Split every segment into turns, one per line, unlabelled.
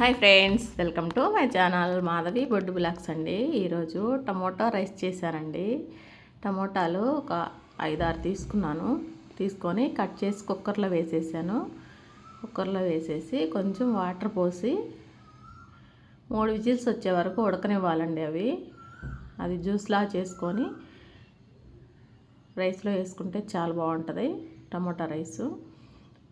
Hi friends, welcome to my channel Madhavi Boddu blogs అండి. ఈరోజు tomato rice చేశానండి. టమోటాలు ఒక 5-6 తీసుకొని కట్ చేసి కుక్కర్లో వేసేసాను. కుక్కర్లో వేసేసి కొంచెం వాటర్ పోసి 3 విజిల్స్ వచ్చే వరకు ఉడకనివ్వాలండి. అది జ్యూస్లా చేసుకొని రైస్లో వేసుకుంటే చాలా బాగుంటుంది టమోటా రైసు.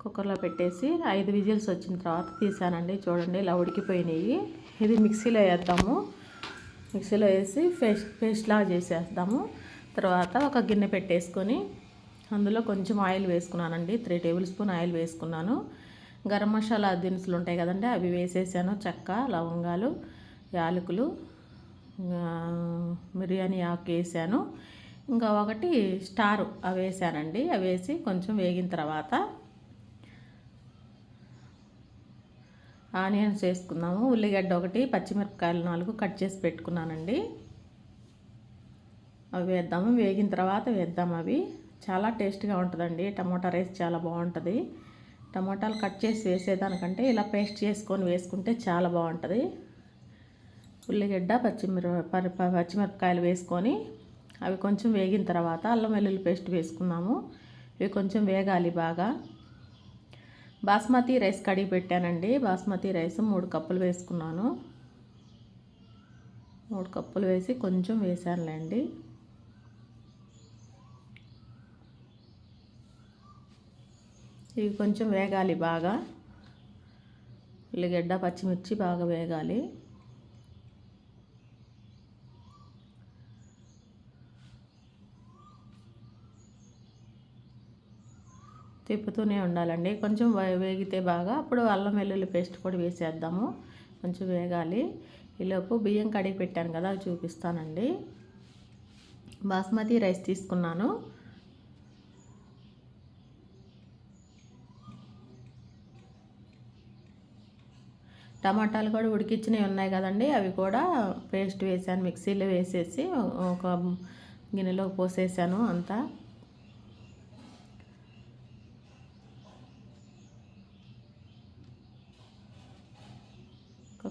కుక్కర్లో పెట్టేసి 5 విజిల్స్ వచ్చిన తర్వాత తీసానండి. చూడండి ఇలా ఉడికిపోయినాయి. ఇది మిక్సీలో వేద్దాము. మిక్సీలో వేసి పేస్ట్లా చేసేద్దాము. తర్వాత ఒక గిన్నె పెట్టేసుకొని అందులో కొంచెం ఆయిల్ వేసుకున్నానండి. 3 టేబుల్ స్పూన్ ఆయిల్ వేసుకున్నాను. గరం మసాలా దినుసులు ఉంటాయి కదండి, అవి వేసేసాను. చెక్క, లవంగాలు, యాలకులు, బిర్యానీ ఆకు వేసాను. ఇంకా ఒకటి స్టార్ అవి వేసానండి. అవి వేసి కొంచెం వేగిన తర్వాత ఆనియన్స్ వేసుకుందాము. ఉల్లిగడ్డ 1, పచ్చిమిరపకాయలు 4 కట్ చేసి పెట్టుకున్నానండి. అవి వేద్దాము. వేగిన తర్వాత వేద్దాము. అవి చాలా టేస్ట్గా ఉంటుందండి. టమోటా రైస్ చాలా బాగుంటుంది. టమోటాలు కట్ చేసి వేసేదానికంటే ఇలా పేస్ట్ చేసుకొని వేసుకుంటే చాలా బాగుంటుంది. ఉల్లిగడ్డ, పచ్చిమిరపకాయలు వేసుకొని అవి కొంచెం వేగిన తర్వాత అల్లం వెల్లుల్లి పేస్ట్ వేసుకున్నాము. ఇవి కొంచెం వేగాలి బాగా. బాస్మతి రైస్ కడిగి పెట్టానండి. బాస్మతి రైస్ 3 కప్పులు వేసుకున్నాను. 3 కప్పులు వేసి కొంచెం వేసానులేండి. ఇవి కొంచెం వేగాలి బాగా. ఉల్లిగడ్డ, పచ్చిమిర్చి బాగా వేగాలి. తిప్పుతూనే ఉండాలండి. కొంచెం వేగితే బాగా అప్పుడు అల్లం వెల్లుల్లి పేస్ట్ కూడా వేసేద్దాము. కొంచెం వేగాలి. ఈలోపు బియ్యం కడిగి పెట్టాను కదా, అవి చూపిస్తానండి. బాస్మతి రైస్ తీసుకున్నాను. టమాటాలు కూడా ఉడికించినవి ఉన్నాయి కదండి, అవి కూడా పేస్ట్ వేసాను. మిక్సీలో వేసేసి ఒక గిన్నెలో పోసేసాను అంతా.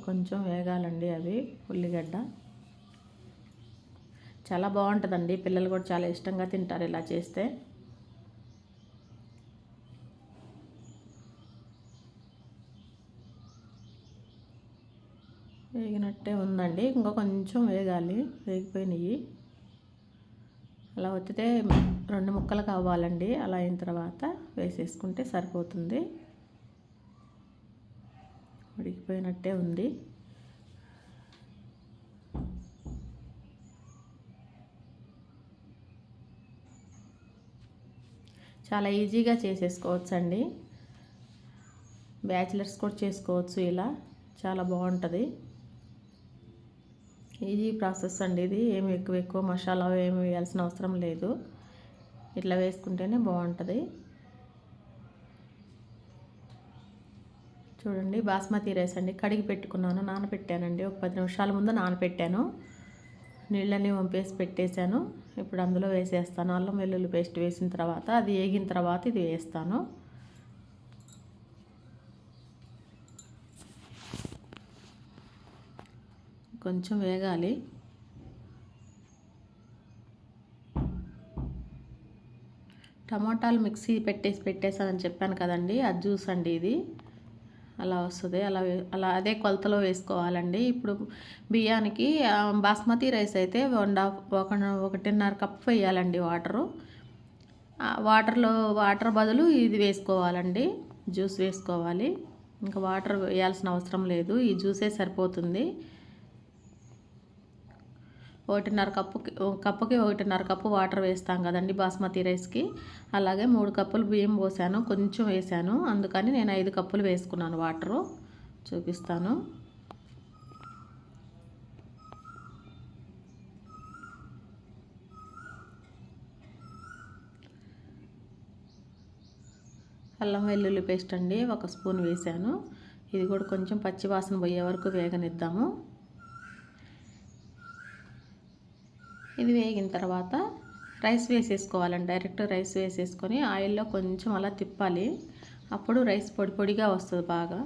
కొంచెం వేగాలండి. అవి ఉల్లిగడ్డ చాలా బాగుంటుందండి. పిల్లలు కూడా చాలా ఇష్టంగా తింటారు ఇలా చేస్తే. వేగినట్టే ఉందండి. ఇంకా కొంచెం వేగాలి. వేగిపోయినాయి. అలా వచ్చితే 2 ముక్కలు కావాలండి. అలా అయిన తర్వాత వేసేసుకుంటే సరిపోతుంది. ఉడికిపోయినట్టే ఉంది. చాలా ఈజీగా చేసేసుకోవచ్చు అండి. బ్యాచిలర్స్ కూడా చేసుకోవచ్చు. ఇలా చాలా బాగుంటుంది. ఈజీ ప్రాసెస్ అండి ఇది. ఏమి ఎక్కువ మసాలా ఏమి వేయాల్సిన అవసరం లేదు. ఇట్లా వేసుకుంటేనే బాగుంటుంది. చూడండి బాస్మతి రైస్ అండి. కడిగి పెట్టుకున్నాను, నానబెట్టానండి. ఒక 10 నిమిషాల ముందు నానబెట్టాను. నీళ్ళని వంపేసి పెట్టేశాను. ఇప్పుడు అందులో వేసేస్తాను. అల్లం వెల్లుల్లి పేస్ట్ వేసిన తర్వాత అది వేగిన తర్వాత ఇది వేస్తాను. కొంచెం వేగాలి. టమాటాలు మిక్సీ పెట్టేసానని చెప్పాను కదండి, అది జ్యూస్ అండి ఇది. అలా వస్తుంది. అలా అదే కొలతలో వేసుకోవాలండి. ఇప్పుడు బియ్యానికి బాస్మతి రైస్ అయితే 1.5 కప్ వేయాలండి వాటరు. వాటర్ బదులు ఇది వేసుకోవాలండి. జ్యూస్ వేసుకోవాలి. ఇంకా వాటర్ వేయాల్సిన అవసరం లేదు. ఈ జ్యూసే సరిపోతుంది. 1.5 కప్పుకి 1.5 కప్పు వాటర్ వేస్తాం కదండి బాస్మతి రైస్కి. అలాగే 3 కప్పులు బియ్యం పోసాను. కొంచెం వేసాను, అందుకని నేను 5 కప్పులు వేసుకున్నాను వాటరు. చూపిస్తాను. అల్లం వెల్లుల్లి పేస్ట్ అండి 1 స్పూన్ వేసాను. ఇది కూడా కొంచెం పచ్చి వాసన పోయే వరకు వేగనిద్దాము. ఇది వేగిన తర్వాత రైస్ వేసేసుకోవాలండి. డైరెక్ట్ రైస్ వేసేసుకొని ఆయిల్లో కొంచెం అలా తిప్పాలి. అప్పుడు రైస్ పొడిగా వస్తుంది బాగా.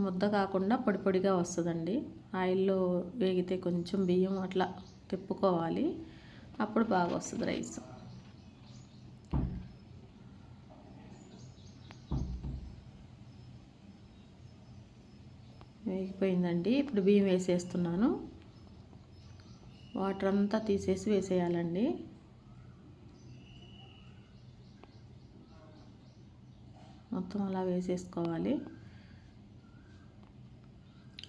ముద్ద కాకుండా పొడి పొడిగా వస్తుందండి. ఆయిల్లో వేగితే కొంచెం బియ్యం అట్లా తిప్పుకోవాలి, అప్పుడు బాగా వస్తుంది రైస్. వేగిపోయిందండి. ఇప్పుడు బియ్యం వేసేస్తున్నాను. వాటర్ అంతా తీసేసి వేసేయాలండి. మొత్తం అలా వేసేసుకోవాలి.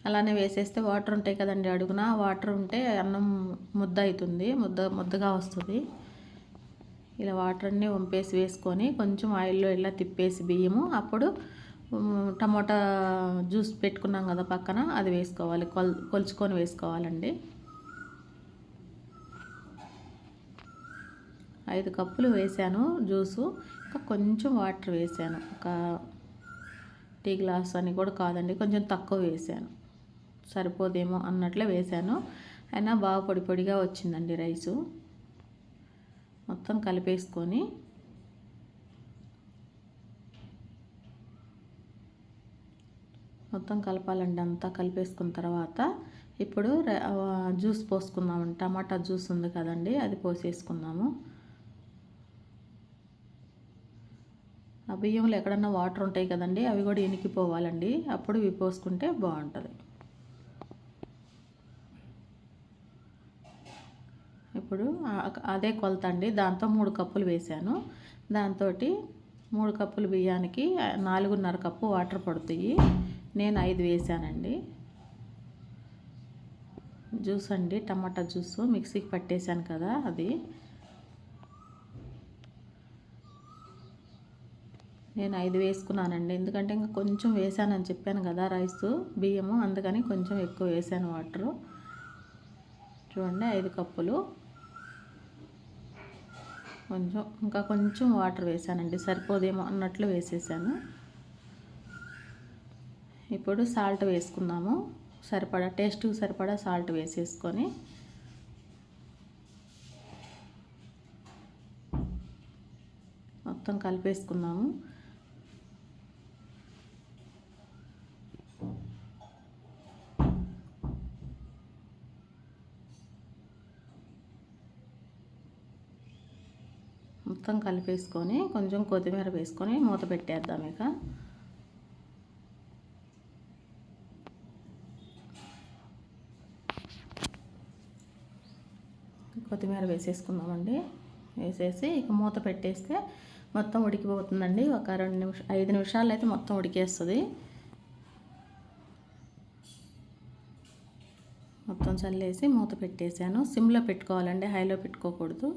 అలానే వేసేస్తే వాటర్ ఉంటాయి కదండి అడుగున, వాటర్ ఉంటే అన్నం ముద్ద అవుతుంది, ముద్దగా వస్తుంది. ఇలా వాటర్ అన్నీ వంపేసి వేసుకొని కొంచెం ఆయిల్లో ఇలా తిప్పేసి బియ్యము, అప్పుడు టమోటా జ్యూస్ పెట్టుకున్నాం కదా పక్కన, అది వేసుకోవాలి. కొలుచుకొని వేసుకోవాలండి. 5 కప్పులు వేసాను జ్యూసు. ఇంకా కొంచెం వాటర్ వేసాను, ఒక టీ గ్లాస్ అని కూడా కాదండి, కొంచెం తక్కువ వేసాను, సరిపోదేమో అన్నట్లే వేసాను. అయినా బాగా పొడి పొడిగా వచ్చిందండి రైసు. మొత్తం కలిపేసుకొని మొత్తం కలపాలండి. అంతా కలిపేసుకున్న తర్వాత ఇప్పుడు జ్యూస్ పోసుకుందామండి. టమాటా జ్యూస్ ఉంది కదండి, అది పోసేసుకుందాము. ఆ బియ్యంలో ఎక్కడన్నా వాటర్ ఉంటాయి కదండి, అవి కూడా ఇనికిపోవాలండి, అప్పుడు ఇవి పోసుకుంటే బాగుంటుంది. ఇప్పుడు అదే కొలత అండి, దాంతో 3 కప్పులు వేసాను. దాంతో 3 కప్పులు బియ్యానికి 4.5 కప్పు వాటర్ పడుతాయి. నేను 5 వేసానండి. జ్యూస్ అండి, టమాటా జ్యూస్ మిక్సీకి పట్టేశాను కదా, అది నేను 5 వేసుకున్నానండి. ఎందుకంటే ఇంకా కొంచెం వేసానని చెప్పాను కదా రైసు బియ్యము, అందుకని కొంచెం ఎక్కువ వేసాను వాటరు. చూడండి 5 కప్పులు. ఇంకా కొంచెం వాటర్ వేసానండి, సరిపోదేమో అన్నట్లు వేసేసాను. ఇప్పుడు సాల్ట్ వేసుకుందాము, సరిపడా టేస్ట్కి సరిపడా సాల్ట్ వేసేసుకొని మొత్తం కలిపేసుకుందాము. మొత్తం కలిపేసుకొని కొంచెం కొత్తిమీర వేసుకొని మూత పెట్టేద్దాం. ఇక కొత్తిమీర వేసేసుకుందామండి. వేసేసి ఇక మూత పెట్టేస్తే మొత్తం ఉడికిపోతుందండి. ఒక 5 నిమిషాలు అయితే మొత్తం ఉడికేస్తుంది. మొత్తం చల్లేసి మూత పెట్టేశాను. సిమ్లో పెట్టుకోవాలండి, హైలో పెట్టుకోకూడదు,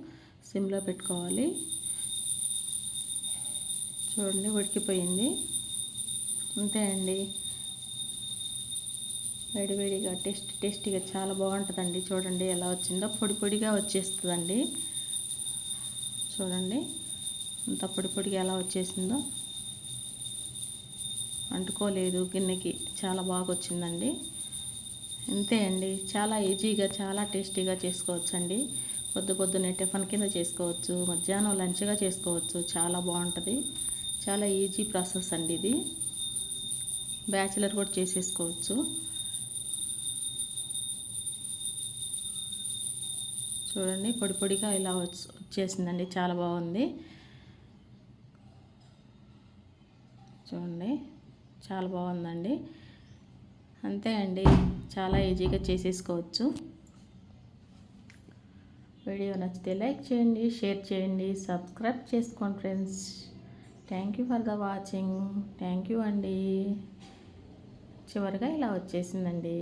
సిమ్లో పెట్టుకోవాలి. చూడండి ఉడికిపోయింది. అంతే అండి, వేడివేడిగా టేస్టీగా చాలా బాగుంటుందండి. చూడండి ఎలా వచ్చిందో, పొడి పొడిగా వచ్చేస్తుందండి. చూడండి అంత పొడి పొడిగా ఎలా వచ్చేసిందో, అంటుకోలేదు గిన్నెకి, చాలా బాగా వచ్చిందండి. అంతే అండి, చాలా ఈజీగా చాలా టేస్టీగా చేసుకోవచ్చండి. పొద్దున్నే టిఫిన్ కింద చేసుకోవచ్చు, మధ్యాహ్నం లంచ్గా చేసుకోవచ్చు. చాలా బాగుంటుంది, చాలా ఈజీ ప్రాసెస్ అండి ఇది. బ్యాచిలర్ కూడా చేసేసుకోవచ్చు. చూడండి పొడి పొడిగా ఇలా వచ్చేసిందండి, చాలా బాగుంది. చూడండి చాలా బాగుందండి. అంతే అండి, చాలా ఈజీగా చేసేసుకోవచ్చు. వీడియో నచ్చితే లైక్ చేయండి, షేర్ చేయండి, సబ్స్క్రైబ్ చేసుకోండి friends. Thank you for the watching. Thank you అండి. చివరిగా ఇలా వచ్చేసిందండి.